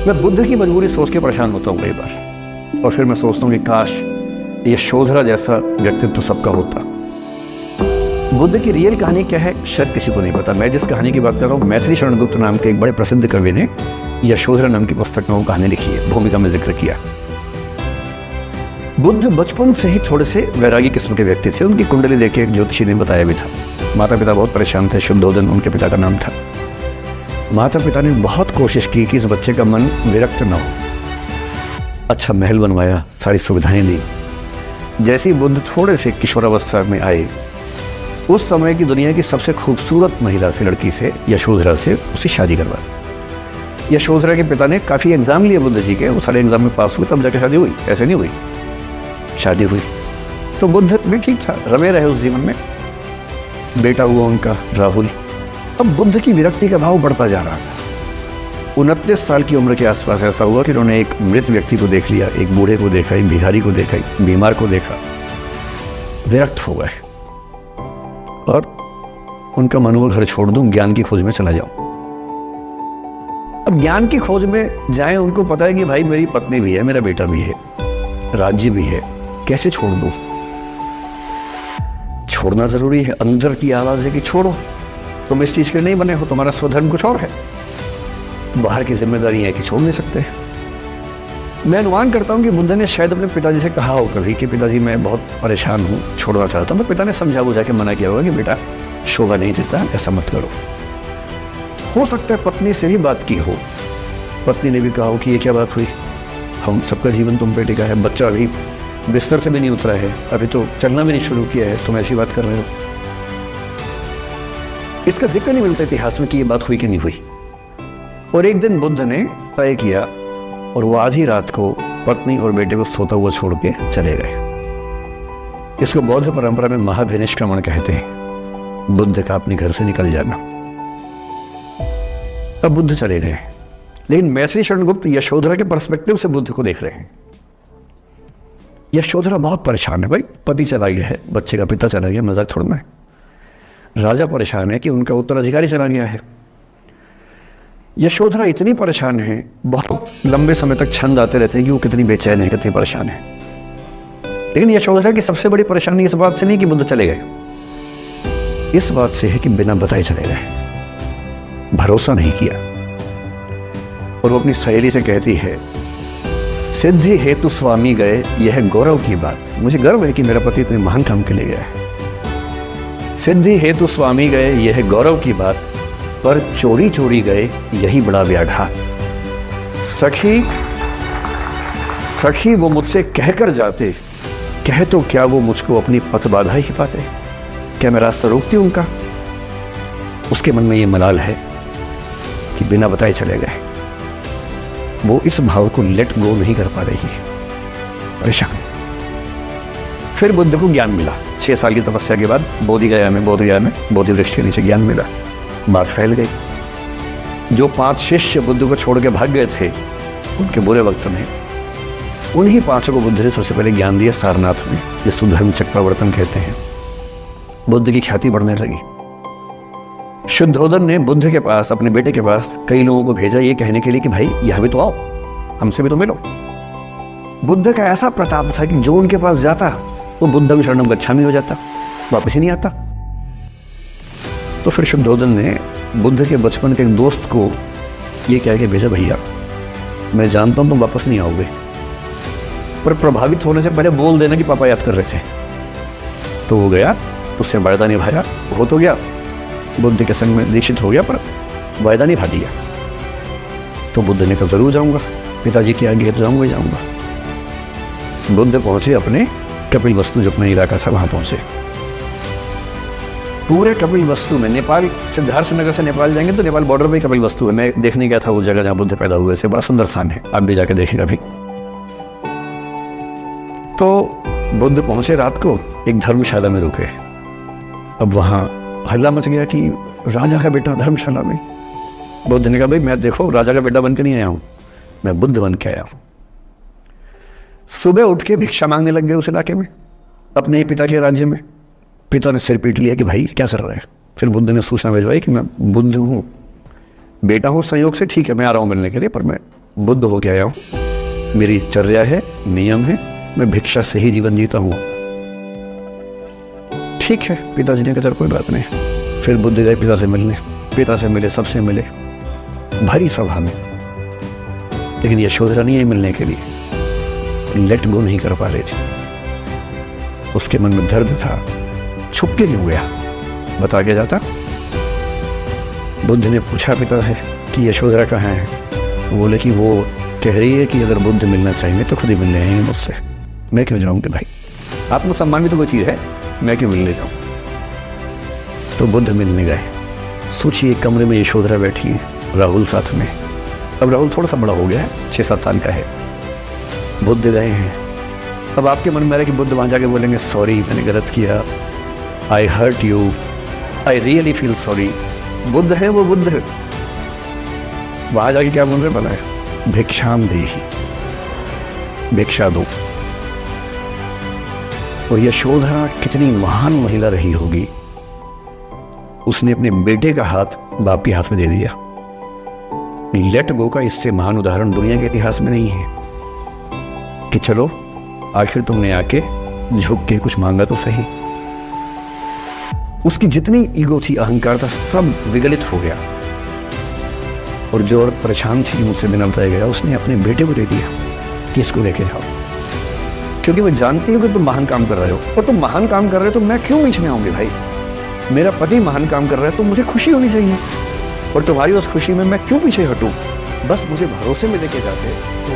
मैं बुद्ध की मजबूरी सोच के परेशान होता हूँ कई बार, और फिर मैं सोचता हूँ कि काश ये यशोधरा जैसा व्यक्तित्व तो सबका होता। बुद्ध की रियल कहानी क्या है शायद किसी को नहीं पता। मैं जिस कहानी की बात कर रहा हूँ, मैथिली शरण गुप्त नाम के एक बड़े प्रसिद्ध कवि ने यशोधरा नाम की पुस्तक में वो कहानी लिखी है, भूमिका में जिक्र किया। बुद्ध बचपन से ही थोड़े से वैरागी किस्म के व्यक्ति थे। उनकी कुंडली देख के एक ज्योतिषी ने बताया भी था। माता पिता बहुत परेशान थे। शुद्धोदन उनके पिता का नाम था। माता पिता ने बहुत कोशिश की कि इस बच्चे का मन विरक्त न हो। अच्छा महल बनवाया, सारी सुविधाएं दी। जैसे ही बुद्ध थोड़े से किशोरावस्था में आए, उस समय की दुनिया की सबसे खूबसूरत महिला से, लड़की से, यशोधरा से उससे शादी करवा। यशोधरा के पिता ने काफ़ी एग्जाम लिए बुद्ध जी के, वो सारे एग्जाम में पास हुए, तब जाके शादी हुई। ऐसे नहीं हुई, शादी हुई। तो बुद्ध भी ठीक था, रमे रहे उस जीवन में। बेटा हुआ उनका राहुल। अब बुद्ध की विरक्ति का भाव बढ़ता जा रहा था। 29 साल की उम्र के आसपास ऐसा हुआ कि उन्होंने एक मृत व्यक्ति को देख लिया, एक बूढ़े को देखा, एक भिखारी को देखा, एक बीमार को देखा। विरक्त हो गए और उनका मनोबल घर छोड़ दूं, ज्ञान की खोज में चला जाऊं। अब ज्ञान की खोज में जाएं, उनको पता है कि भाई मेरी पत्नी भी है, मेरा बेटा भी है, राज्य भी है, कैसे छोड़ दूं? छोड़ना जरूरी है। अंदर की आवाज है कि छोड़ो, तुम इस चीज के नहीं बने हो, तुम्हारा स्वधर्म कुछ और है। बाहर की जिम्मेदारी है कि छोड़ नहीं सकते। मैं अनुमान करता हूं कि बुद्ध ने शायद अपने पिताजी से कहा हो कभी कि पिताजी मैं बहुत परेशान हूं, छोड़ना चाहता हूं। तो पिता ने समझा बुझा के मना किया होगा कि बेटा शोभा नहीं देता, ऐसा मत करो। हो सकता है पत्नी से भी बात की हो। पत्नी ने भी कहा हो कि ये क्या बात हुई, हम सबका जीवन तुम पे टिका है, बच्चा अभी बिस्तर से भी नहीं उतरा है, अभी तो चलना भी नहीं शुरू किया है, तुम ऐसी बात कर रहे हो। इसका जिक्र नहीं मिलता इतिहास में कि ये बात हुई कि नहीं हुई। और एक दिन बुद्ध ने तय किया और वो आधी रात को पत्नी और बेटे को सोता हुआ छोड़ के चले गए। इसको बौद्ध परंपरा में महाभिनिष्क्रमण कहते हैं, बुद्ध का अपने घर से निकल जाना। अब बुद्ध चले गए, लेकिन मैथिली शरण गुप्त यशोधरा के पर्सपेक्टिव से बुद्ध को देख रहे हैं। यशोधरा बहुत परेशान है, भाई पति चला गया है, बच्चे का पिता चला गया, मजाक थोड़ा है। राजा परेशान है कि उनका उत्तराधिकारी चला गया है। यशोधरा इतनी परेशान है, बहुत लंबे समय तक छंद आते रहते हैं कि वो कितनी बेचैन है, कितनी परेशान है। लेकिन यशोधरा की सबसे बड़ी परेशानी इस बात से नहीं कि बुद्ध चले गए, इस बात से है कि बिना बताए चले गए, भरोसा नहीं किया। और वो अपनी सहेली से कहती है, सिद्धि हेतु स्वामी गए, यह गौरव की बात। मुझे गर्व है कि मेरा पति इतने महान काम के लिए गया है। सिद्धि हेतु स्वामी गए, यह गौरव की बात, पर चोरी चोरी गए, यही बड़ा व्याघात। सखी सखी वो मुझसे कहकर जाते, कह तो क्या वो मुझको अपनी पथ बाधा ही पाते। क्या मैं रास्ता रोकती हूं उनका? उसके मन में ये मलाल है कि बिना बताए चले गए। वो इस भाव को लेट गो नहीं कर पा रही, परेशान। फिर बुद्ध को ज्ञान मिला। 6 साल की तपस्या के बाद बोधगया में बोधि वृक्ष के नीचे ज्ञान मिला। बात फैल गई। जो 5 शिष्य बुद्ध को छोड़ के भाग गए थे उनके बुरे वक्त में, उन्हीं 5 को बुद्ध ने सबसे पहले ज्ञान दिया सारनाथ में, जिसको धर्म चक्रवर्तन कहते हैं। बुद्ध की ख्याति बढ़ने लगी। शुद्धोदन ने बुद्ध के पास, अपने बेटे के पास कई लोगों को भेजा ये कहने के लिए कि भाई यहां भी तो आओ, हमसे भी तो मिलो। बुद्ध का ऐसा प्रताप था कि जो उनके पास जाता वो बुद्धं शरणं गच्छामि हो जाता, वापस ही नहीं आता। तो फिर शुद्धोदन ने बुद्ध के बचपन के एक दोस्त को ये कह के भेजा, भैया मैं जानता हूं तुम वापस नहीं आओगे, पर प्रभावित होने से पहले बोल देना कि पापा याद कर रहे थे। तो वो गया, उससे वायदा निभाया, हो तो गया, बुद्ध के संग में दीक्षित हो गया, पर वायदा निभा दिया। तो बुद्ध ने कहा जरूर जाऊंगा, पिताजी की आज्ञा है तो जाऊंगा ही जाऊंगा। बुद्ध पहुंचे अपने कपिल वस्तु, जो अपना इलाका था, वहां पहुंचे। पूरे कपिल वस्तु में, नेपाल सिद्धार्थ नगर से नेपाल जाएंगे तो नेपाल बॉर्डर पे कपिल वस्तु है। मैं देखने गया था वो जगह जहां बुद्ध पैदा हुए थे, बड़ा सुंदर स्थान है, आप भी जाके देखेगा भी। तो बुद्ध पहुंचे रात को, एक धर्मशाला में रुके। अब वहां हल्ला मच गया कि राजा का बेटा धर्मशाला में। बुद्ध ने कहा, भाई मैं देखो राजा का बेटा बन के नहीं आया हूं, मैं बुद्ध बन के आया हूं। सुबह उठ के भिक्षा मांगने लग गए उस इलाके में, अपने ही पिता के राज्य में। पिता ने सिर पीट लिया कि भाई क्या कर रहे हैं। फिर बुद्ध ने सूचना भिजवाई कि मैं बुद्ध हूँ, बेटा हूँ संयोग से, ठीक है मैं आ रहा हूँ मिलने के लिए, पर मैं बुद्ध हो के आया हूँ, मेरी चर्या है, नियम है, मैं भिक्षा से ही जीवन जीता हूँ। ठीक है, पिताजी ने कहा चल कोई बात नहीं। फिर बुद्ध गए पिता से मिलने, पिता से मिले, सबसे मिले, भरी सभा में, लेकिन यशोधरा नहीं आई मिलने के लिए, लेट गो नहीं कर पा रही थी। उसके मन में दर्द था, छुप के क्यों गया, बता के जाता। बुद्ध ने पूछा पिता से कि यशोधरा कहाँ है। बोले कि वो कह रही है कि अगर बुद्ध मिलना चाहिए तो खुद ही मिलने आएंगे मुझसे, मैं क्यों जाऊंगी भाई, आत्मसम्मान भी तो कोई चीज़ है, मैं क्यों मिलने जाऊँ। तो बुद्ध मिलने गए। सोचिए कमरे में यशोधरा बैठी है, राहुल साथ में। अब राहुल थोड़ा सा बड़ा हो गया है, 6-7 साल का है। बुद्ध गए हैं। अब आपके मन में आ रहा है कि बुद्ध वहाँ जाके बोलेंगे सॉरी मैंने गलत किया, I hurt you, I really feel sorry. बुद्ध है वो, बुद्ध है। वहाँ जाके क्या बोल रहे पता है, भिक्षाम देहि, भिक्षा दो। और यशोधरा कितनी महान महिला रही होगी, उसने अपने बेटे का हाथ बाप के हाथ में दे दिया। लेट गो का इससे महान उदाहरण दुनिया के इतिहास में नहीं है कि चलो आखिर तुमने आके झुक के कुछ मांगा तो सही। उसकी जितनी ईगो थी, अहंकार था, सब विगलित हो गया। और जो औरत परेशान थी मुझसे बिना बताया गया, उसने अपने बेटे को दे दिया कि इसको लेके जाओ, क्योंकि वो जानती है कि तुम महान काम कर रहे हो, और तुम महान काम कर रहे हो तो मैं क्यों बीच में आऊंगी भाई। मेरा पति महान काम कर रहा है तो मुझे खुशी होनी चाहिए, और तुम्हारी उस खुशी में मैं क्यों पीछे हटूं। बस मुझे भरोसे में लेके जाते तो